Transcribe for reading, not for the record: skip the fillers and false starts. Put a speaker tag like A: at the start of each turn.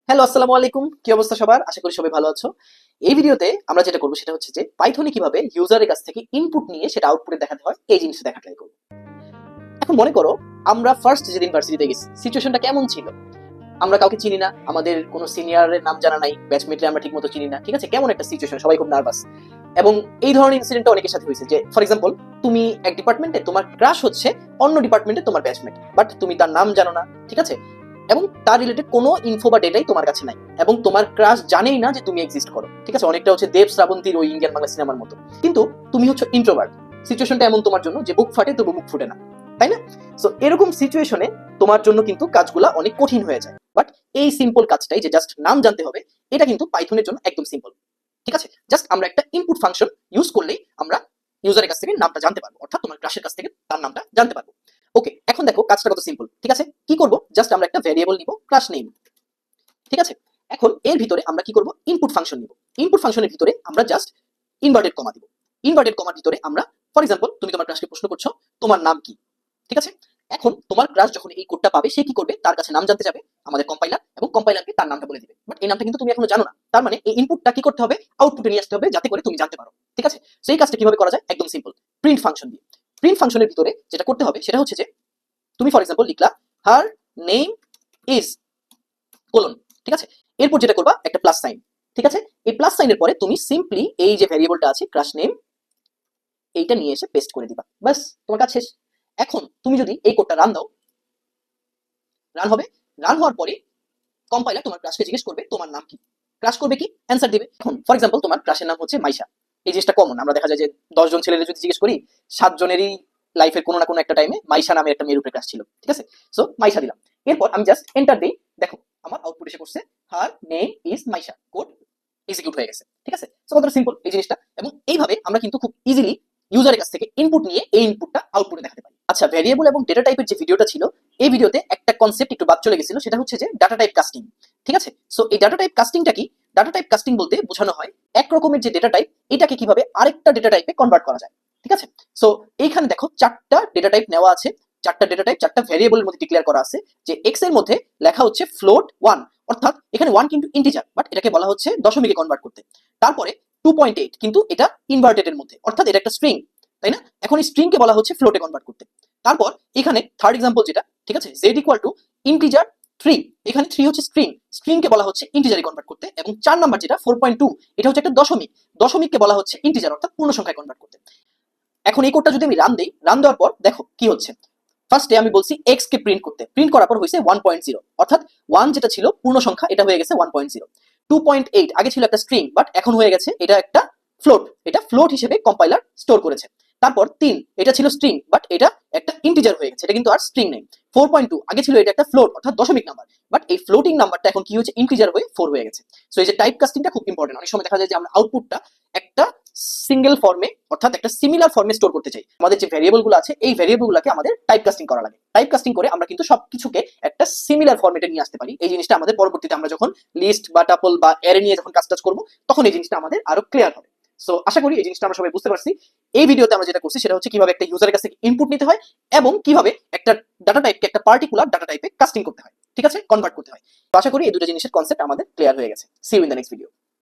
A: Hello, আসসালামু আলাইকুম। কি অবস্থা সবার? আশা করি সবাই ভালো আছো। এই ভিডিওতে আমরা যেটা করব সেটা হচ্ছে যে পাইথনে কিভাবে ইউজারের কাছ থেকে ইনপুট নিয়ে সেটা আউটপুটে দেখাতে হয় এই জিনিসটা দেখা ট্রাই করব। এখন মনে করো আমরা ফার্স্ট যেদিন ভার্সিটিতে গেছি সিচুয়েশনটা কেমন ছিল? আমরা কাউকে চিনি না, আমাদের কোনো সিনিয়রের নাম জানা নাই, ব্যাচমেটরে আমরা ঠিকমতো চিনি না। ঠিক আছে? কেমন একটা সিচুয়েশন, সবাই খুব নার্ভাস। এবং এই ধরনের ইনসিডেন্টটা অনেকের সাথে হয়েছে যে ফর এক্সাম্পল তুমি এক ডিপার্টমেন্টে, তোমার ক্রাশ হচ্ছে অন্য ডিপার্টমেন্টে তোমার ব্যাচমেট, বাট তুমি তার নাম জানো না। ঠিক আছে? এবং তার রিলেটেড কোনো ইনফো বা ডেটাই তোমার কাছে নাই, এবং তোমার ক্রাশ জানেই না যে তুমি এক্সিস্ট করো। ঠিক আছে? অনেকটা হচ্ছে দেব শ্রাবন্তীর ওই ইন্ডিয়ান বাংলা সিনেমার মতো। কিন্তু তুমি হচ্ছে ইন্ট্রোভার্ট। সিচুয়েশনটা এমন তোমার জন্য যে বুক ফাটে তবু মুখ ফুটে না, তাই না? সো এরকম সিচুয়েশনে তোমার জন্য কিন্তু কাজগুলা অনেক কঠিন হয়ে যায়। বাট এই সিম্পল কাজটাই, যে জাস্ট নাম জানতে হবে, এটা কিন্তু পাইথনের জন্য একদম সিম্পল। ঠিক আছে? জাস্ট আমরা একটা ইনপুট ফাংশন ইউজ করলেই আমরা ইউজারের কাছ থেকে নামটা জানতে পারবো, অর্থাৎ তোমার ক্লাসের কাছ থেকে তার নামটা জানতে পারবো। ওকে, এখন দেখো কাজটা কত সিম্পল। ঠিক আছে? কি করব? জাস্ট আমরা একটা ভ্যারিয়েবল নিব, ক্লাস নেম। ঠিক আছে? এখন এর ভিতরে আমরা কি করব? ইনপুট ফাংশন নিব। ইনপুট ফাংশনের ভিতরে আমরা জাস্ট ইনভার্টেড কমা দিব। ইনভার্টেড কমার ভিতরে আমরা ফর এক্সাম্পল তুমি তোমার ক্লাসকে প্রশ্ন করছো তোমার নাম কি। ঠিক আছে? এখন তোমার ক্লাস যখন এই কোডটা পাবে সে কি করবে? তার কাছে নাম জানতে যাবে আমাদের কম্পাইলার, এবং কম্পাইলারকে তার নামটা বলে দিবে। বাট এই নামটা কিন্তু তুমি এখনো জানো না। তার মানে এই ইনপুটটা কি করতে হবে? আউটপুটে নিয়ে আসতে হবে, যাতে করে তুমি জানতে পারো। ঠিক আছে? সেই কাজটা কিভাবে করা যায়? একদম সিম্পল, প্রিন্ট ফাংশন দিয়ে। প্রিন্ট ফাংশনের ভিতরে যেটা করতে হবে সেটা হচ্ছে যে তুমি ফর এক্সাম্পল লিখলা হার নেম ইজ কোলন। ঠিক আছে? এরপর যেটা করবা একটা প্লাস সাইন। ঠিক আছে? এই প্লাস সাইনের পরে তুমি সিম্পলি এই যে ভ্যারিয়েবলটা আছে ক্লাস নেম, এইটা নিয়ে এসে পেস্ট করে দিবা। বাস, তোমার কাজ শেষ। এখন তুমি যদি এই কোডটা রান দাও, রান হবে। রান হওয়ার পরে কম্পাইলার তোমার ক্লাসকে জিজ্ঞেস করবে তোমার নাম কি। ক্লাস করবে কি? অ্যান্সার দিবে। এখন ফর এক্সাম্পল তোমার ক্লাসের নাম হচ্ছে মাইশা। এই জিনিসটা কমন, আমরা দেখা যায় যে 10 জন ছেলেদের যদি জিজ্ঞেস করি 7 জনেরই লাইফের কোনো না কোনো একটা টাইমে মাইশা নামে একটা মেয়ের উপরে ক্লাস ছিল। ঠিক আছে? সো মাইশা দিলাম। এরপর আমি জাস্ট এন্টার দেই। দেখো আমার আউটপুট এসে করছে হার name is Maisha. Code execute হয়ে গেছে। ঠিক আছে? সো কতটা সিম্পল এই জিনিসটা। এবং এইভাবে আমরা কিন্তু খুব ইজিলি ইউজারের কাছ থেকে ইনপুট নিয়ে এই ইনপুটটা আউটপুটে দেখাতে পারি। আচ্ছা, ভ্যারিয়েবল এবং ডেটা টাইপের যে ভিডিওটা ছিল, এই ভিডিওতে একটা কনসেপ্ট একটু বাদ চলে গেছিল, সেটা হচ্ছে যে ডাটা টাইপ কাস্টিং। ঠিক আছে? সো এই ডাটা টাইপ কাস্টিংটা কি? ডাটা টাইপ কাস্টিং বলতে বোঝানো হয় এক রকমের যে ডেটা টাইপ, এটাকে কিভাবে আরেকটা ডেটা টাইপে কনভার্ট করা যায়। ঠিক আছে? সো এইখানে দেখো চারটা ডেটা টাইপ নেওয়া আছে। চারটা ডেটা টাইপ চারটা ভ্যারিয়েবলের মধ্যে ডিক্লেয়ার করা আছে। যে এক্স এর মধ্যে লেখা হচ্ছে ফ্লোট 1, অর্থাৎ এখানে 1 কিন্তু ইন্টিজার, বাট এটাকে বলা হচ্ছে দশমিকে কনভার্ট করতে। তারপরে 2.8 কিন্তু এটা ইনভার্টেড এর মধ্যে, অর্থাৎ এটা একটা স্ট্রিং, তাই না? এখন এই স্ট্রিংকে বলা হচ্ছে ফ্লোটে কনভার্ট করতে। তারপর এখানে থার্ড এক্সাম্পল যেটা, ঠিক আছে, z ইকুয়াল টু ইন্টিজার 3, এখানে 3 হচ্ছে স্ট্রিং, স্ট্রিংকে বলা হচ্ছে ইন্টিজারে কনভার্ট করতে। এবং 4 নাম্বার যেটা 4.2, এটা হচ্ছে একটা দশমিক, দশমিককে বলা হচ্ছে ইন্টিজার অর্থাৎ পূর্ণ সংখ্যায় কনভার্ট করতে। এখন এই কোডটা যদি আমি রান দেই, রান দেওয়ার পর দেখো কি হচ্ছে। ফার্স্টে আমি বলছি এক্স কে প্রিন্ট করতে, প্রিন্ট করার পর হয়েছে 1.0, অর্থাৎ 1 যেটা ছিল পূর্ণ সংখ্যা এটা হয়ে গেছে 1.0। 2.8 আগে ছিল একটা স্ট্রিং, বাট এখন হয়ে গেছে এটা একটা ফ্লোট, এটা ফ্লোট হিসেবে কম্পাইলার স্টোর করেছে। তারপর 3 এটা ছিল স্ট্রিং, বাট এটা একটা ইন্টিজার হয়ে গেছে, এটা কিন্তু আর স্ট্রিং নেই। 4.2 আগে ছিল এটা একটা ফ্লোট অর্থাৎ দশমিক নাম্বার, বাট এই ফ্লোটিং নাম্বারটা এখন কি হয়েছে? ইন্টিজার হয়ে 4 হয়ে গেছে। সো এই যে টাইপ কাস্টিংটা খুব ইম্পর্টেন্ট। অনেক সময় দেখা যায় যে আমরা আউটপুটটা একটা সিঙ্গেল ফর্মে অর্থাৎ একটা সিমিলার ফর্মে স্টোর করতে চাই। আমাদের যে ভ্যারিয়েবল গুলো আছে এই ভ্যারিয়েবল গুলোকে আমাদের টাইপ কাস্টিং করা লাগে। টাইপ কাস্টিং করে আমরা কিন্তু সবকিছুকে একটা সিমিলার ফর্মেটে নিয়ে আসতে পারি। এই জিনিসটা আমাদের পরবর্তীতে আমরা যখন লিস্ট বা টাপল বা অ্যারে নিয়ে যখন কাজ করব, তখন এই জিনিসটা আমাদের আরো ক্লিয়ার হবে। সো আশা করি এই জিনিসটা আমরা সবাই বুঝতে পারছি। এই ভিডিওতে আমরা যেটা করছি সেটা হচ্ছে কিভাবে একটা ইউজারের কাছ থেকে ইনপুট নিতে হয়, এবং কিভাবে একটা ডাটা টাইপকে একটা পার্টিকুলার ডাটা টাইপে কাস্টিং করতে হয়। ঠিক আছে? কনভার্ট করতে হয়। তো আশা করি এই দুটো জিনিসের কনসেপ্ট আমাদের ক্লিয়ার হয়ে গেছে। See you in the next video.